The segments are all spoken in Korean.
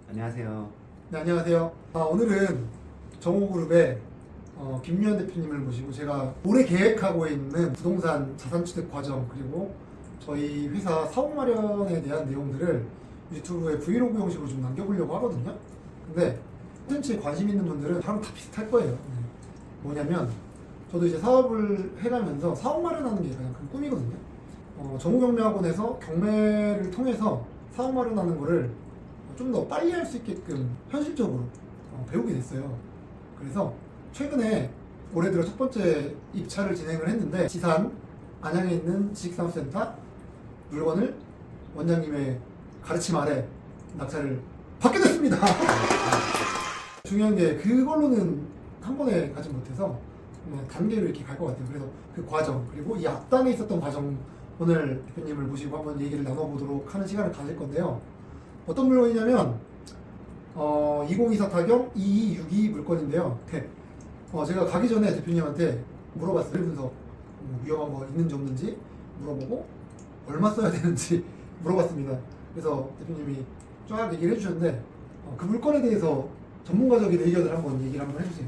안녕하세요. 네, 안녕하세요. 오늘은 정호그룹의 김유한 대표님을 모시고 제가 올해 계획하고 있는 부동산 자산취득 과정 그리고 저희 회사 사업 마련에 대한 내용들을 유튜브에 브이로그 형식으로 좀 남겨보려고 하거든요. 근데 콘텐츠에 관심 있는 분들은 다들 다 비슷할 거예요. 뭐냐면 저도 이제 사업을 해가면서 사업 마련하는 게 가장 큰 꿈이거든요. 정호경매학원에서 경매를 통해서 사업 마련하는 거를 좀 더 빨리 할 수 있게끔 현실적으로 배우게 됐어요. 그래서 최근에 올해 들어 첫 번째 입찰을 진행을 했는데 지산 안양에 있는 지식산업센터 물건을 원장님의 가르침 아래 낙찰을 받게 됐습니다. 중요한 게 그걸로는 한 번에 가지 못해서 단계로 이렇게 갈 것 같아요. 그래서 그 과정 그리고 이 앞단에 있었던 과정 오늘 대표님을 모시고 한번 얘기를 나눠보도록 하는 시간을 가질 건데요. 어떤 물건이냐면 2024 타경 2262 물건인데요. 제가 가기 전에 대표님한테 물어봤어요. 분석 위험한 거 있는지 없는지 물어보고 얼마 써야 되는지 물어봤습니다. 그래서 대표님이 쫙 얘기를 해주셨는데 그 물건에 대해서 전문가적인 의견을 한번 얘기를 한번 해주세요.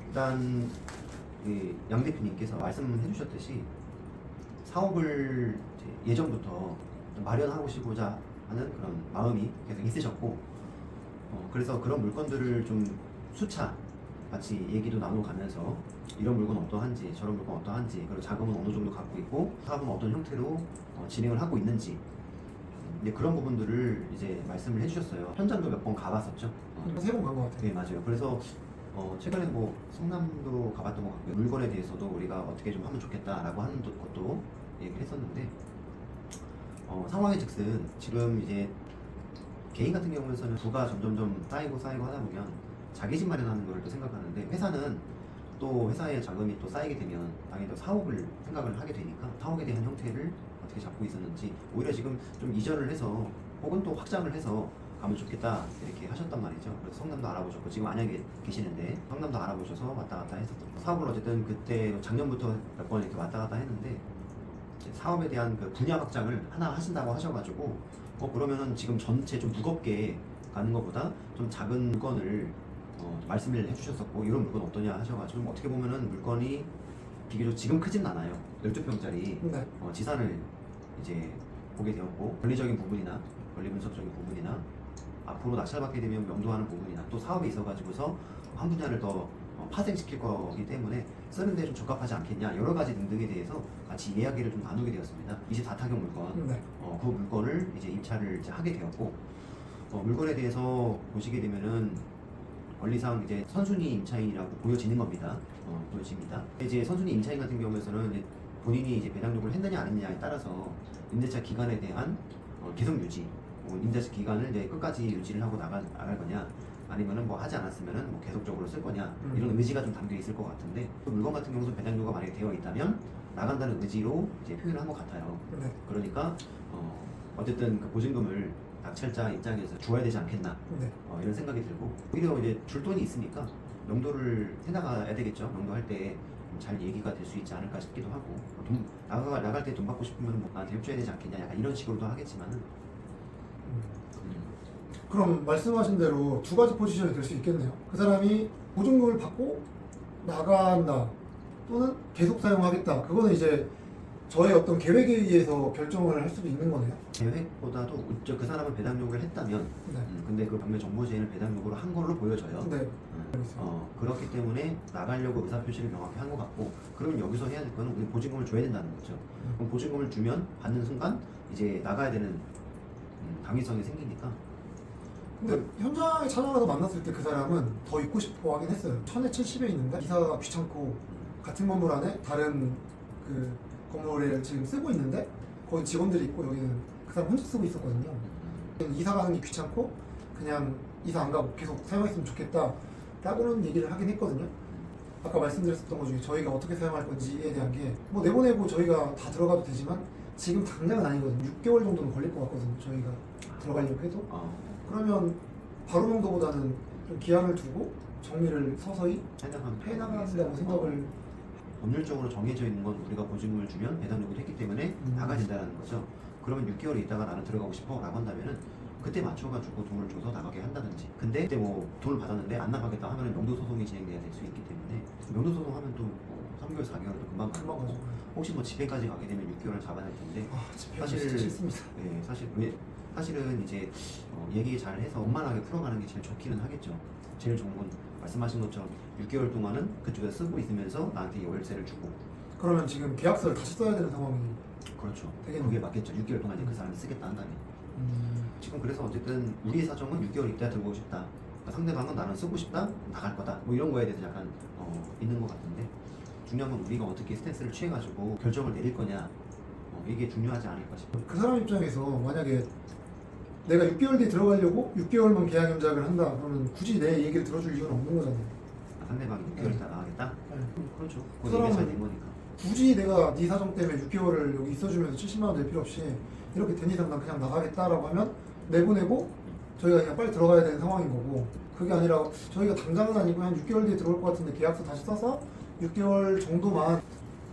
일단 양 대표님께서 말씀해 주셨듯이 사업을 예전부터 좀 마련하시고자 하는 그런 마음이 계속 있으셨고 그래서 그런 물건들을 좀 수차 같이 얘기도 나눠가면서 이런 물건 어떠한지 저런 물건 어떠한지 그리고 자금은 어느 정도 갖고 있고 사업은 어떤 형태로 진행을 하고 있는지 그런 부분들을 이제 말씀을 해주셨어요. 현장도 몇 번 가봤었죠. 3번 간 것 같아요. 네, 맞아요. 그래서 최근에 뭐 성남도 가봤던 것 같고요. 물건에 대해서도 우리가 어떻게 좀 하면 좋겠다라고 하는 것도 얘기를 했었는데 상황의 즉슨 지금 이제 개인 같은 경우에는 부가 점점점 쌓이고 하다 보면 자기 집 마련하는 걸 또 생각하는데 회사는 또 회사의 자금이 또 쌓이게 되면 당연히 또 사업을 생각을 하게 되니까 사업에 대한 형태를 어떻게 잡고 있었는지 오히려 지금 좀 이전을 해서 혹은 또 확장을 해서 가면 좋겠다 이렇게 하셨단 말이죠. 그래서 성남도 알아보셨고 지금 안양에 계시는데 성남도 알아보셔서 왔다 갔다 했었던 사업을 어쨌든 그때 작년부터 몇 번 이렇게 왔다 갔다 했는데 사업에 대한 그 분야 확장을 하나 하신다고 하셔가지고 그러면은 지금 전체 좀 무겁게 가는 것보다 좀 작은 물건을 말씀을 해주셨었고 이런 물건 어떠냐 하셔가지고 어떻게 보면은 물건이 비교적 지금 크진 않아요. 12평짜리 네. 지산을 이제 보게 되었고 권리적인 부분이나 권리 분석적인 부분이나 앞으로 낙찰받게 되면 명도하는 부분이나 또 사업에 있어가지고서 한 분야를 더 파생시킬 거기 때문에 쓰는데 좀 적합하지 않겠냐 여러 가지 등등에 대해서 같이 이야기를 좀 나누게 되었습니다. 24타경 물건 네. 그 물건을 이제 입찰을 이제 하게 되었고 물건에 대해서 보시게 되면은 원리상 이제 선순위 임차인이라고 보여지는 겁니다. 보여집니다. 이제 선순위 임차인 같은 경우에는 이제 본인이 이제 배당 요구를 했느냐 안 했느냐에 따라서 임대차 기간에 대한 계속 유지, 임대차 기간을 이제 끝까지 유지를 하고 나갈 거냐. 아니면은 뭐 하지 않았으면은 뭐 계속적으로 쓸 거냐 이런 의지가 좀 담겨 있을 것 같은데 그 물건 같은 경우는 배당 요구가 만약에 되어 있다면 나간다는 의지로 이제 표현을 한 것 같아요. 네. 그러니까 어쨌든 그 보증금을 낙찰자 입장에서 줘야 되지 않겠나 네. 이런 생각이 들고 오히려 이제 줄 돈이 있으니까 명도를 해나가야 되겠죠. 명도할 때 잘 얘기가 될 수 있지 않을까 싶기도 하고 나갈 때 돈 받고 싶으면 뭐 나한테 협조해야 되지 않겠냐 약간 이런 식으로도 하겠지만은 그럼 말씀하신 대로 두 가지 포지션이 될 수 있겠네요. 그 사람이 보증금을 받고 나간다 또는 계속 사용하겠다. 그거는 이제 저의 어떤 계획에 의해서 결정을 할 수도 있는 거네요. 계획보다도 그 사람은 배당 요구를 했다면 네. 근데 그 반면 정보제의는 배당 요구를 한 걸로 보여져요. 네. 그렇기 때문에 나가려고 의사표시를 명확히 한 것 같고 그러면 여기서 해야 될 거는 우리 보증금을 줘야 된다는 거죠. 그럼 보증금을 주면 받는 순간 이제 나가야 되는 당위성이 생기니까 근데 현장에 찾아가서 만났을 때 그 사람은 더 있고 싶어 하긴 했어요. 1070에 있는데 이사가 귀찮고 같은 건물 안에 다른 그 건물을 지금 쓰고 있는데 거기 직원들이 있고 여기는 그 사람 혼자 쓰고 있었거든요. 이사 가는 게 귀찮고 그냥 이사 안 가고 계속 사용했으면 좋겠다 라고는 얘기를 하긴 했거든요. 아까 말씀드렸던 것 중에 저희가 어떻게 사용할 건지에 대한 게 뭐 내보내고 저희가 다 들어가도 되지만 지금 당장은 아니거든요. 6개월 정도는 걸릴 것 같거든요. 저희가 들어가려고 해도. 그러면 바로 명도보다는 좀 기한을 두고 정리를 서서히 해나간다고 생각을. 법률적으로 정해져 있는 건 우리가 보증금을 주면 배당 요구를 했기 때문에 나가야 된다는 거죠. 그러면 6개월 있다가 나는 들어가고 싶어 라고 한다면은 그때 맞춰가지고 돈을 줘서 나가게 한다든지. 근데 그때 뭐 돈을 받았는데 안 나가겠다 하면 명도 소송이 진행돼야 될 수 있기 때문에 명도 소송하면 또 뭐 3개월, 4개월도 금방 가는 금방 거고 가죠. 혹시 뭐 집행까지 가게 되면 6개월을 잡아야 될 텐데 아, 집회가 사실- 진짜 싫습니다. 네, 사실은 이제 얘기 잘 해서 원만하게 풀어가는 게 제일 좋기는 하겠죠. 제일 좋은 건 말씀하신 것처럼 6개월 동안은 그쪽에서 쓰고 있으면서 나한테 월세를 주고. 그러면 지금 계약서를 다시 써야 되는 상황이. 그렇죠. 되겠네요. 그게 맞겠죠. 6개월 동안 이제 그 사람이 쓰겠다 한다면. 음, 지금 그래서 어쨌든 우리의 사정은 6개월 있다 들어오고 싶다. 그러니까 상대방은 나는 쓰고 싶다, 나갈 거다. 뭐 이런 거에 대해서 약간 있는 것 같은데 중요한 건 우리가 어떻게 스탠스를 취해가지고 결정을 내릴 거냐. 이게 중요하지 않을까 싶어요. 그 사람 입장에서 만약에 내가 6개월 뒤에 들어가려고 6개월만 계약 연장을 한다 그러면 굳이 내 얘기를 들어줄 이유는 없는 거잖아요. 상대방이 6개월 있다 나가겠다? 네. 그렇죠. 그 그건 얘기가 잘 사람은- 된 거니까. 굳이 내가 네 사정 때문에 6개월을 여기 있어주면서 70만 원 낼 필요 없이 이렇게 된 이상 난 그냥 나가겠다라고 하면 내보내고 저희가 그냥 빨리 들어가야 되는 상황인 거고, 그게 아니라 저희가 당장은 아니고 한 6개월 뒤에 들어올 것 같은데 계약서 다시 써서 6개월 정도만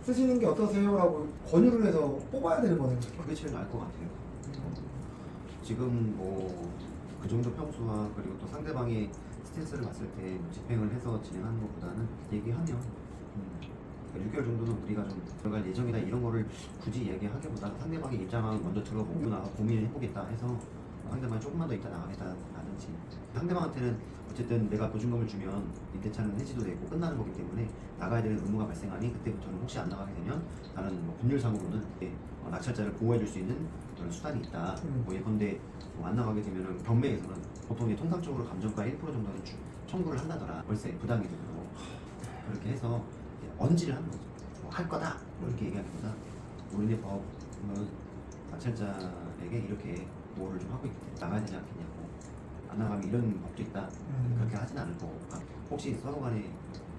쓰시는 게 어떠세요? 라고 권유를 해서 뽑아야 되는 거네요. 그게 제일 나을 것 같아요. 지금 뭐 그 정도 평수와 그리고 또 상대방의 스탠스를 봤을 때뭐 집행을 해서 진행하는 것보다는 얘기하면 6개월 정도는 우리가 좀 들어갈 예정이다 이런 거를 굳이 얘기하기보다 상대방의 입장을 먼저 들어보고 나가 고민을 해보겠다 해서 상대방이 조금만 더 있다 나가겠다라든지. 상대방한테는 어쨌든 내가 보증금을 주면 임대차는 해지도 되고 끝나는 거기 때문에 나가야 되는 의무가 발생하니 그때부터는 혹시 안 나가게 되면 나는 뭐 법률상으로는 낙찰자를 보호해줄 수 있는 그런 수단이 있다. 뭐 예컨대 안 나가게 되면은 경매에서는 보통 이제 통상적으로 감정가 1% 정도는 청구를 한다더라. 월세 부당이득으로 그렇게 해서 이제 언지를 하는 거죠. 할 거다 뭐 이렇게 얘기하기보다 우리네 법은 낙찰자에게 이렇게 보호를 좀 하고 있기 때문에 나가야 되지 않겠냐고. 안 나가면 이런 법도 있다. 그렇게 하진 않을 거고. 혹시 서로 간에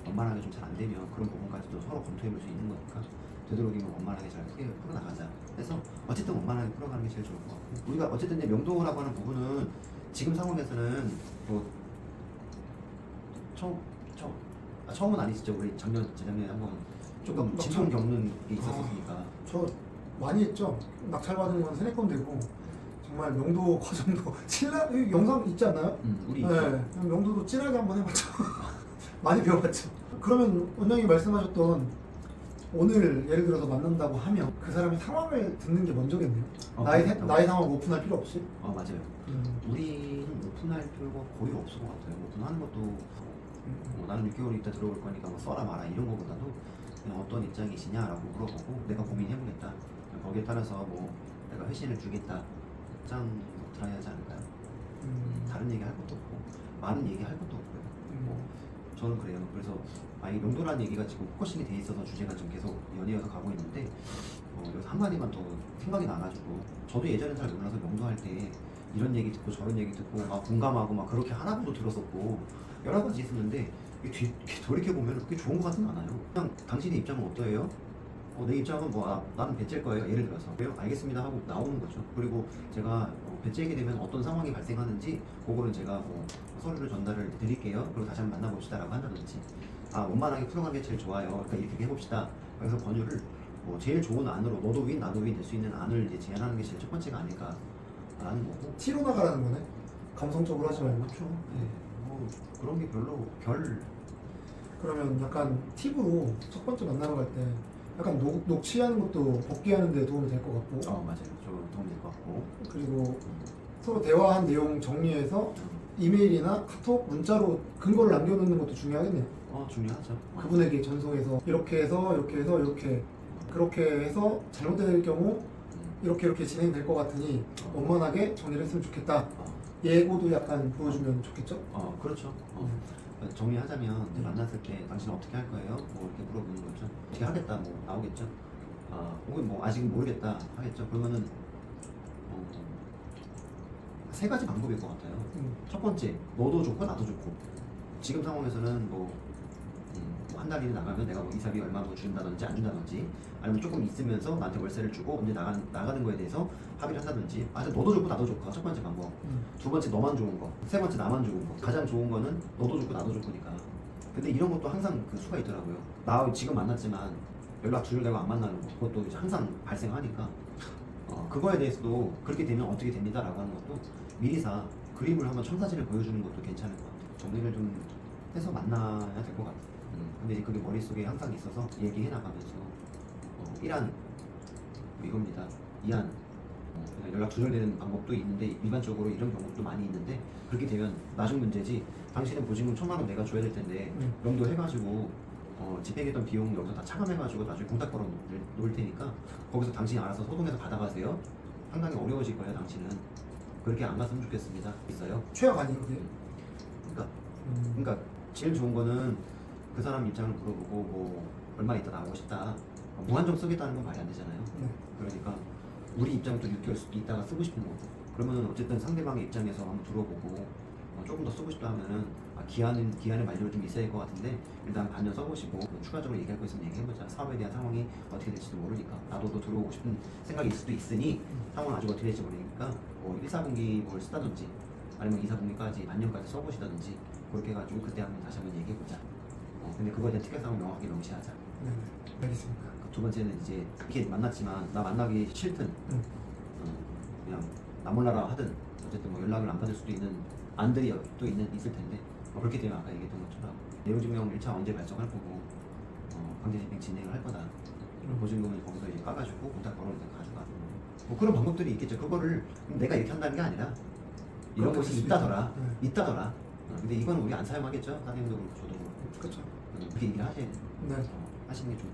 원만하게 좀 잘 안 되면 그런 부분까지도 서로 검토해 볼 수 있는 거니까 되도록이면 원만하게 잘 풀어나가자. 그래서 어쨌든 원만하게 풀어가는 게 제일 좋을 것 같고, 우리가 어쨌든 이제 명도라고 하는 부분은 지금 상황에서는 뭐 처음은 아니시죠. 우리 작년 재작년에 한번 조금 낙찰. 진통 겪는 게 있었으니까. 저 많이 했죠. 낙찰받은 건 3-4건 되고 정말 명도 과정도 이 영상 있지 않나요? 우리 네, 그냥 명도도 찐하게 한번 해봤죠. 많이 배워봤죠. 그러면 원장님 말씀하셨던 오늘 예를 들어서 만난다고 하면 그 사람의 상황을 듣는 게 먼저겠네요. 나의 상황 오픈할 필요 없이. 맞아요. 우리는 오픈할 필요가 거의 없을 것 같아요. 오픈하는 것도 나는 6개월 있다 들어올 거니까 뭐 써라 마라 이런 거보다도 그냥 어떤 입장이시냐라고 물어보고 내가 고민해보겠다. 거기에 따라서 뭐 내가 회신을 주겠다. 입장 들어야 하지 않을까요? 다른 얘기 할 것도 없고 많은 얘기 할 것도 없고요. 뭐 저는 그래요. 그래서 이 명도라는 얘기가 지금 포커싱이 돼 있어서 주제가 좀 계속 연이어서 가고 있는데 여기서 한마디만 더 생각이 나가지고, 저도 예전에 잘 몰라서 명도할 때 이런 얘기 듣고 저런 얘기 듣고 막 공감하고 막 그렇게 하나보도 들었었고 여러 가지 있었는데 이게 돌이켜보면 그게 좋은 것 같지는 않아요. 그냥 당신의 입장은 어떠해요? 내 입장은 나는 배째일 거예요. 예를 들어서 그래요? 알겠습니다 하고 나오는 거죠. 그리고 제가 배째게 되면 어떤 상황이 발생하는지 그거는 제가 뭐 서류를 전달을 드릴게요. 그리고 다시 한번 만나봅시다 라고 한다든지, 원만하게 풀어가는 게 제일 좋아요. 그러니까 이렇게 해봅시다. 그래서 권유를 제일 좋은 안으로 너도 윈 나도 윈 될 수 있는 안을 이제 제안하는 게 제일 첫 번째가 아닐까라는 거고. 티로 나가라는 거네. 감성적으로 하지 말고. 그렇죠. 뭐 그런 게 별로 그러면 약간 팁으로 첫 번째 만나러 갈 때 약간 녹취하는 것도 복귀하는 데 도움이 될 것 같고, 맞아요. 저 도움이 될 것 같고. 그리고 서로 대화한 내용 정리해서 이메일이나 카톡, 문자로 근거를 남겨놓는 것도 중요하겠네요. 중요하죠. 그분에게 전송해서 이렇게 해서 이렇게 해서 이렇게 그렇게 해서 잘못될 경우 이렇게 진행될 것 같으니 원만하게 정리를 했으면 좋겠다. 예고도 약간 보여주면 좋겠죠? 그렇죠. 정리하자면 이제 만났을 때 당신은 어떻게 할 거예요? 뭐 이렇게 물어보는 거죠. 어떻게 하겠다 뭐 나오겠죠. 혹은 뭐 아직은 모르겠다 하겠죠. 그러면은 세 가지 방법일 것 같아요. 첫 번째, 너도 좋고 나도 좋고. 지금 상황에서는 한 달 이내 나가면 내가 뭐 이사비 얼마 뭐 준다든지 안 준다든지, 아니면 조금 있으면서 나한테 월세를 주고 언제 나가는 거에 대해서 합의를 한다든지. 너도 좋고 나도 좋고 첫 번째 방법. 두 번째, 너만 좋은 거. 세 번째, 나만 좋은 거. 가장 좋은 거는 너도 좋고 나도 좋으니까. 근데 이런 것도 항상 그 수가 있더라고요. 나 지금 만났지만 연락 두절되고 안 만나는 거, 그것도 이제 항상 발생하니까 그거에 대해서도 그렇게 되면 어떻게 됩니다라고 하는 것도 미리사 그림을 한번 첨사진을 보여주는 것도 괜찮을 것 같아요. 정리를 좀 해서 만나야 될 것 같아요. 근데 그게 머릿속에 항상 있어서 얘기해 나가면서 1안 이겁니다. 2안 그냥 연락 조절되는 방법도 있는데 일반적으로 이런 경우도 많이 있는데 그렇게 되면 나중 문제지. 당신은 보증금 1,000만 원 내가 줘야 될 텐데 명도 해가지고 집행했던 비용 여기서 다 차감해가지고 나중에 공탁 걸어 놓을 테니까 거기서 당신이 알아서 소송해서 받아가세요. 상당히 어려워질 거예요. 당신은 그렇게 안 갔으면 좋겠습니다. 있어요. 최악 아니에요 그게? 그러니까 제일 좋은 거는 그 사람 입장을 물어보고 뭐 얼마 있다 나오고 싶다. 무한정 쓰겠다는 건 말이 안 되잖아요. 네. 그러니까 우리 입장은 또 6개월 있다가 쓰고 싶은 거고. 그러면 어쨌든 상대방의 입장에서 한번 들어보고 조금 더 쓰고 싶다 하면은 기한의 만료가 좀 있어야 될 것 같은데 일단 반년 써보시고 추가적으로 얘기할 거 있으면 얘기해보자. 사업에 대한 상황이 어떻게 될지도 모르니까 나도 또 들어오고 싶은 생각이 있을 수도 있으니 상황은 아직 어떻게 될지 모르니까 뭐 1, 4분기 뭘 쓰다든지 아니면 2, 4분기까지 반년까지 써보시다든지 그렇게 해가지고 그때 한번 다시 한번 얘기해보자. 근데 그거에 대한 특별성을 명확하게 명시하자. 네, 알겠습니다. 두 번째는 이제 이렇게 만났지만 나 만나기 싫든 그냥 나 몰라라 하든 어쨌든 뭐 연락을 안 받을 수도 있는 안들이 또 있을 텐데 그렇게 되면 아까 얘기했던 것처럼 내용증명 1차 언제 발송할 거고 강제집행 진행을 할 거다. 보증금을 거기서 이제 까가지고 공탁 걸어서 가져가. 뭐 그런 방법들이 있겠죠. 그거를 내가 이렇게 한다는 게 아니라 이런 그렇게 것이 할수 있다더라. 네. 있다더라. 근데 이건 우리 안 사용하겠죠. 사장님도 그렇고 저도 그렇고. 그렇죠. 그렇게 얘기를 하셔야 돼. 네. 하시는 게 좀.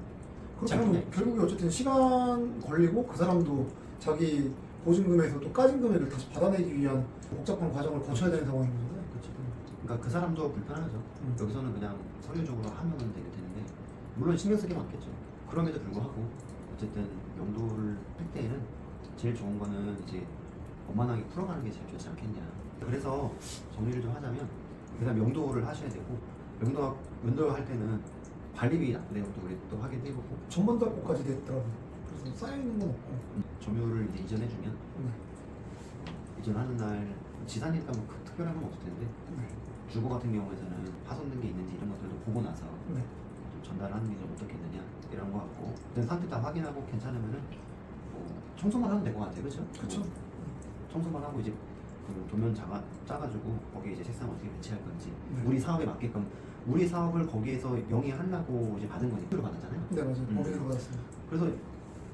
그렇다면 결국에 어쨌든 시간 걸리고 그 사람도 자기 보증금에서 또 까진 금액을 다시 받아내기 위한 복잡한 과정을 거쳐야 되는 상황인 거잖아요. 그렇죠. 그러니까 그 사람도 불편하죠. 여기서는 그냥 서류적으로 하면 되게 되는데 물론 신경 쓰기 많겠죠. 그럼에도 불구하고 어쨌든 명도를 할 때에는 제일 좋은 거는 이제 원만하게 풀어가는 게 제일 좋지 않겠냐. 그래서 정리를 좀 하자면 그다음 명도를 하셔야 되고 명도할 때는 관리비 내역도 우리 또 확인해보고 전반도 할 것까지 됐더라고요. 그래서 쌓여있는 건 없고. 점유를 이제 이전해주면 네. 이전하는 날 지산이니까 뭐 특별한 건 없을 텐데 네. 주거 같은 경우에는 파손된 게 있는지 이런 것들도 보고 나서 네. 좀 전달하는 게 좀 어떻겠느냐 이런 거 같고 일단 상태 다 확인하고 괜찮으면은 청소만 하면 될 것 같아요. 그렇죠? 그렇죠. 청소만 하고 이제 그 도면 짜가지고 거기에 이제 색상 어떻게 배치할 건지 네. 우리 사업에 맞게끔 우리 사업을 거기에서 영위하려고 이제 받은 거니까 표를 받았잖아요. 네 맞아요. 거기서 받았습니다. 그래서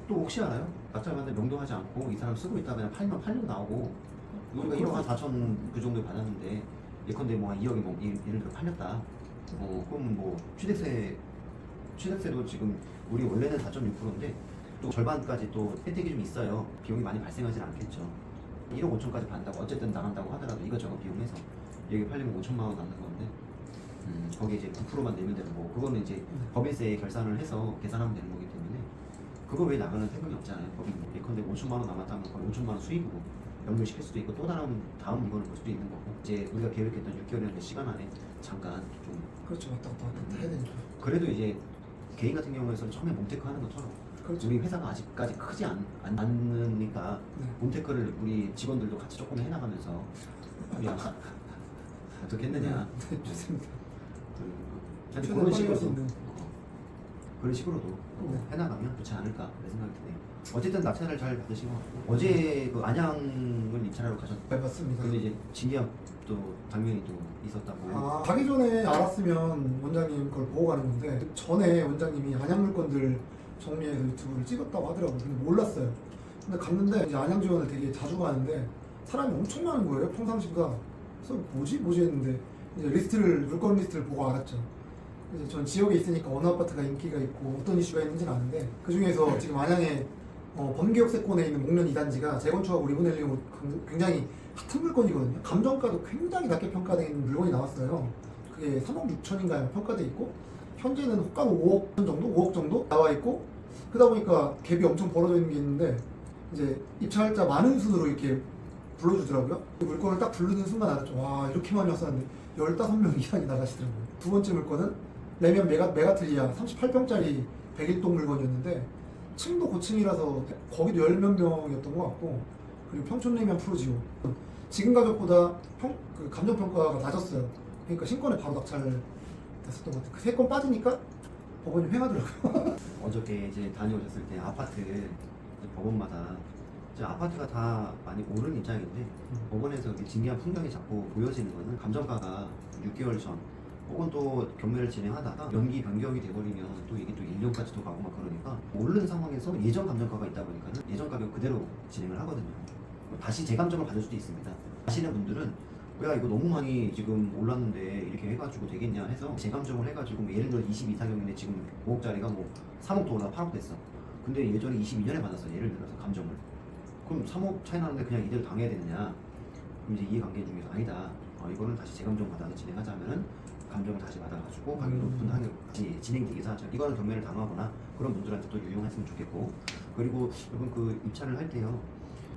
또 혹시 알아요? 낙찰받는데 명도하지 않고 이 사람 쓰고 있다 그냥 팔면 나오고 우리가 1억 한 4천 그 정도 받았는데 예컨대 뭐 한 2억이 뭐 예를 들어 팔렸다. 그럼 뭐 취득세도 지금 우리 원래는 4.6%인데 또 절반까지 또 혜택이 좀 있어요. 비용이 많이 발생하진 않겠죠. 1억 5천까지 받는다고 어쨌든 나간다고 하더라도 이것저것 비용해서 여기 팔리면 5천만 원 남는 건데 거기에 이제 9%만 내면 되는 거고 그거는 이제 법인세 결산을 해서 계산하면 되는 거기 때문에 그거 외에 나가는 세금이 없잖아요. 법인 예컨대 5천만 원 남았다면 거의 5천만 원 수익이고 연결시킬 수도 있고 또 다른 물건을 볼 수도 있는 거고 이제 우리가 계획했던 6개월이라는 시간 안에 잠깐 좀 그렇죠. 왔다 갔다 해야 되니까. 그래도 이제 개인 같은 경우에서는 처음에 몸테크 하는 것처럼 그렇죠. 우리 회사가 아직까지 크지 않으니까 네. 몸테크를 우리 직원들도 같이 조금 해나가면서 야 어떻게 했느냐 네, 좋습니다. 그런 최대한 빨리 식으로도 할수 있는. 그런 식으로도 네. 해나가면 좋지 않을까 그런 생각이 드네요. 어쨌든 낙찰을 잘 받으신 것 같고 어제 그 안양을 입찰하러 가셨는데 네 맞습니다. 근데 이제 진기업도 당연히 또 있었다고. 가기 전에 알았으면 원장님 걸 보고 가는 건데 전에 원장님이 안양 물건들 정리해서 유튜브를 찍었다고 하더라고요. 근데 몰랐어요. 근데 갔는데 이제 안양 지원을 되게 자주 가는데 사람이 엄청 많은 거예요. 평상시보다. 그래서 뭐지 했는데 이제 물건 리스트를 보고 알았죠. 이제 전 지역에 있으니까 어느 아파트가 인기가 있고 어떤 이슈가 있는지는 아는데 그 중에서 지금 안양에 범계역세권에 있는 목련 2단지가 재건축하고 리모델링으로 굉장히 핫한 물건이거든요. 감정가도 굉장히 낮게 평가된 물건이 나왔어요. 그게 3억 6천인가요? 평가돼 있고 현재는 호가는 5억 정도? 5억 정도 나와 있고 그러다 보니까 갭이 엄청 벌어져 있는 게 있는데 이제 입찰자 많은 순으로 이렇게 불러주더라고요. 그 물건을 딱 부르는 순간 알았죠. 와 이렇게 많이 왔었는데 15명 이상이 나가시더라고요. 두 번째 물건은 레면 메가트리아 38평짜리 101동 물건이었는데 층도 고층이라서 거기도 10몇 명이었던 것 같고 그리고 평촌레면 프로지오 지금 가격보다 그 감정평가가 낮았어요. 그러니까 신권에 바로 낙찰 됐었던 것 같아요. 그 3건 빠지니까 법원이 횡하더라고요. 어저께 이제 다녀오셨을 때 아파트 이제 법원마다 이제 아파트가 다 많이 오른 입장인데 법원에서 이렇게 진기한 풍경이 자꾸 보여지는 거는 감정가가 6개월 전 혹은 또 경매를 진행하다가 연기 변경이 돼버리면 또 이게 또 1년까지도 가고 막 그러니까 오른 상황에서 예전 감정가가 있다 보니까는 예전 가격 그대로 진행을 하거든요. 다시 재감정을 받을 수도 있습니다. 하시는 분들은 야 이거 너무 많이 지금 올랐는데 이렇게 해가지고 되겠냐 해서 재감정을 해가지고 뭐 예를 들어 22사경인데 지금 5억짜리가 뭐 3억 더 올라 8억 됐어. 근데 예전에 22년에 받았어. 예를 들어서 감정을. 그럼 3억 차이 나는데 그냥 이대로 당해야 되느냐? 그럼 이제 이해관계 중에서 아니다. 이거는 다시 재감정 받아서 진행하자면은 감정을 다시 받아가지고 가격이 높은 한게 다시 진행되게 해서 하죠. 이거는 경매를 당하거나 그런 분들한테 또 유용했으면 좋겠고 그리고 여러분 그 입찰을 할 때요.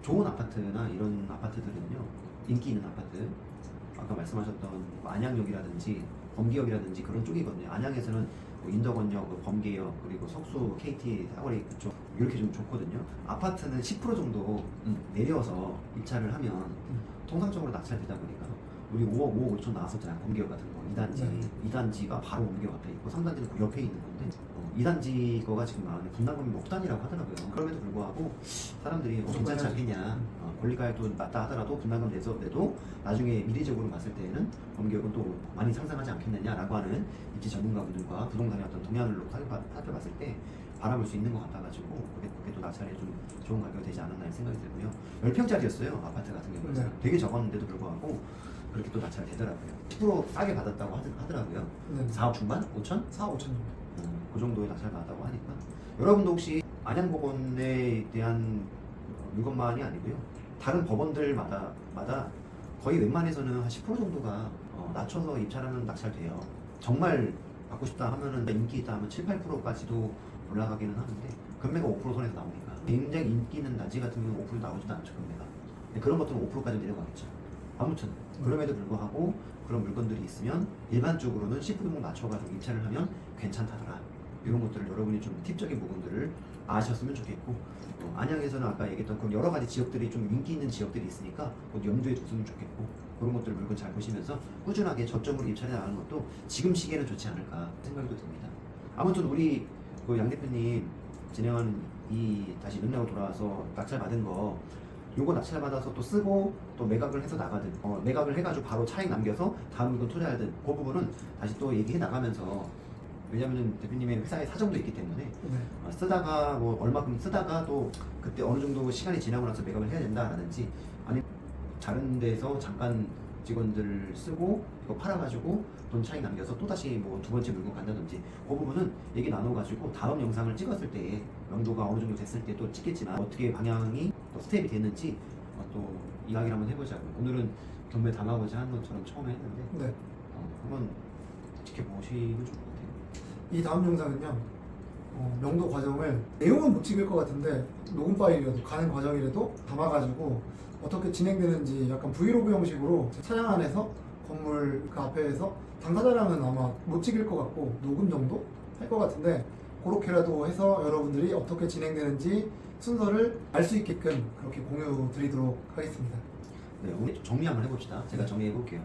좋은 아파트나 이런 아파트들은요. 인기 있는 아파트 아까 말씀하셨던 안양역이라든지 범기역이라든지 그런 쪽이거든요. 안양에서는 뭐 인덕원역, 뭐 범계역 그리고 석수, KT, 사거리 그쪽 이렇게 좀 좋거든요. 아파트는 10% 정도 내려서 입찰을 하면 통상적으로 낙찰되다 보니까 우리 5억 5천 나왔었잖아요. 범계역 같은 거 2단지. 2단지가 바로 범계역 앞에 있고 3단지는 그 옆에 있는 건데 2단지 거가 지금 나왔는데 분담금이 뭐 6단이라고 하더라고요. 그럼에도 불구하고 사람들이 괜찮지 않겠냐. 권리가액도 낮다 하더라도 분담금 내도 나중에 미래적으로 봤을 때에는 범계역은 또 많이 상승하지 않겠느냐라고 하는 입지 전문가분들과 부동산의 어떤 동향을 살펴봤을 때 바라볼 수 있는 것 같아가지고 그게 또 낙찰에 좀 좋은 가격이 되지 않았나 생각이 들고요. 10평짜리였어요. 아파트 같은 경우는 되게 적었는데도 불구하고 그렇게 또 낙찰이 되더라고요. 10% 싸게 받았다고 하더라고요. 4억 중반? 5천? 4억 5천 정도. 그 정도의 낙찰 받았다고 하니까 여러분도 혹시 안양법원에 대한 물건만이 아니고요. 다른 법원들마다 거의 웬만해서는 한 10% 정도가 낮춰서 입찰하면 낙찰돼요. 정말 받고 싶다 하면은 인기 있다 하면 7, 8%까지도 올라가기는 하는데 금매가 5% 선에서 나오니까 굉장히 인기 있는 단지 같은 경우는 5% 나오지도 않죠. 금매가. 그런 것들은 5%까지 내려가겠죠. 아무튼 그럼에도 불구하고 그런 물건들이 있으면 일반적으로는 10% 정도 낮춰가지고 입찰을 하면 괜찮다더라. 이런 것들을 여러분이 좀 팁적인 부분들을 아셨으면 좋겠고 안양에서는 아까 얘기했던 그런 여러 가지 지역들이 좀 인기 있는 지역들이 있으니까 곧 염두에 뒀으면 좋겠고 그런 것들 물건 잘 보시면서 꾸준하게 저점으로 입찰해 나가는 것도 지금 시기에는 좋지 않을까 생각이 듭니다. 아무튼 우리 그 양 대표님 진행하는 이 다시 맥락으로 돌아와서 낙찰 받은 거 요거 낙찰 받아서 또 쓰고 또 매각을 해서 나가든 매각을 해가지고 바로 차익 남겨서 다음 물건 투자하든 그 부분은 다시 또 얘기해 나가면서 왜냐면은 대표님의 회사의 사정도 있기 때문에 쓰다가 뭐 얼마큼 쓰다가 또 그때 어느 정도 시간이 지나고 나서 매각을 해야 된다라든지 아니 다른 데서 잠깐 직원들 쓰고 이거 팔아가지고 돈 차익 남겨서 또 다시 뭐 두 번째 물건 간다든지 그 부분은 얘기 나눠가지고 다음 영상을 찍었을 때 명도가 어느 정도 됐을 때 또 찍겠지만 어떻게 방향이 또 스텝이 됐는지 또 이야기를 한번 해보자고요. 오늘은 경매 당하고자 하는 것처럼 처음에 했는데 한번 지켜보시면 좋을 것 같아요. 이 다음 영상은요 명도 과정을 내용은 못 찍을 것 같은데 녹음 파일이라도 가는 과정이라도 담아가지고 어떻게 진행되는지 약간 브이로그 형식으로 차량 안에서 건물 그 앞에서 당사자랑은 아마 못 찍을 것 같고 녹음 정도 할 것 같은데 그렇게라도 해서 여러분들이 어떻게 진행되는지 순서를 알 수 있게끔 그렇게 공유 드리도록 하겠습니다. 네, 오늘 정리 한번 해봅시다. 제가 정리해 볼게요.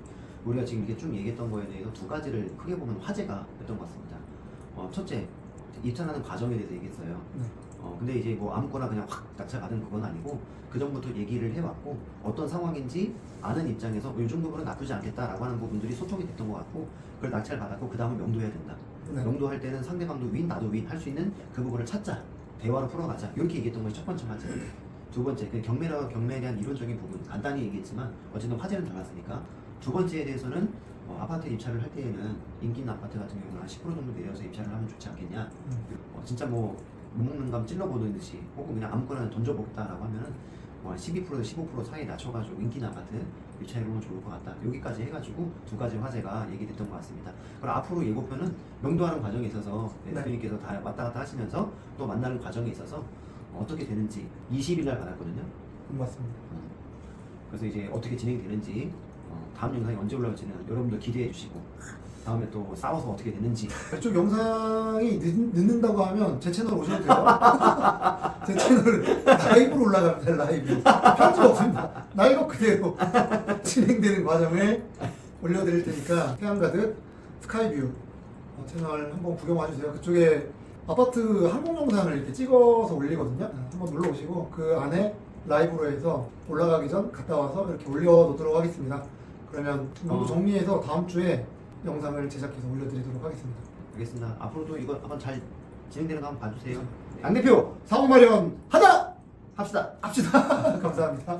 우리가 지금 이렇게 쭉 얘기했던 거에 대해서 두 가지를 크게 보면 화제가 됐던 것 같습니다. 첫째, 입찰하는 과정에 대해서 얘기했어요. 근데 이제 뭐 아무거나 그냥 확 낙찰 받은 그건 아니고 그 전부터 얘기를 해왔고 어떤 상황인지 아는 입장에서 이 정도는 나쁘지 않겠다라고 하는 부분들이 소통이 됐던 것 같고 그걸 낙찰 받았고 그 다음에 명도해야 된다. 명도할 때는 상대방도 윈 나도 윈 할 수 있는 그 부분을 찾자. 대화로 풀어가자. 이렇게 얘기했던 것이 첫 번째 화제. 두 번째, 그 경매에 대한 이론적인 부분 간단히 얘기했지만 어쨌든 화제는 달랐으니까 두 번째에 대해서는 아파트 입찰을 할 때에는 인기 있는 아파트 같은 경우는 한 10% 정도 내려서 입찰을 하면 좋지 않겠냐. 진짜 뭐 못 먹는 감 찔러보는 듯이 혹은 그냥 아무거나 던져보겠다라고 하면은 뭐 한 12%에서 15% 사이 낮춰가지고 인기 있는 아파트 입찰해보면 좋을 것 같다. 여기까지 해가지고 두 가지 화제가 얘기됐던 것 같습니다. 그럼 앞으로 예고편은 명도하는 과정에 있어서 대표님께서 다 왔다 갔다 하시면서 또 만나는 과정에 있어서 어떻게 되는지 20일 날 받았거든요. 맞습니다. 그래서 이제 어떻게 진행되는지 다음 영상이 언제 올라올지는 여러분들 기대해 주시고 다음에 또 싸워서 어떻게 되는지 이쪽 영상이 늦는다고 하면 제 채널 오셔도 돼요. 제 채널 라이브로 올라갑니다. 라이브 편집 없습니다. 나 이거 그대로 진행되는 과정에 올려드릴 테니까 태양가득 스카이뷰 채널 한번 구경 와주세요. 그쪽에 아파트 항공 영상을 이렇게 찍어서 올리거든요. 한번 놀러 오시고 그 안에 라이브로 해서 올라가기 전 갔다 와서 이렇게 올려놓도록 하겠습니다. 그러면 모두 정리해서 다음 주에 영상을 제작해서 올려드리도록 하겠습니다. 알겠습니다. 앞으로도 이거 한번 잘 진행되는 거 한번 봐주세요. 양 대표 사후 마련 하자! 합시다. 합시다. 감사합니다.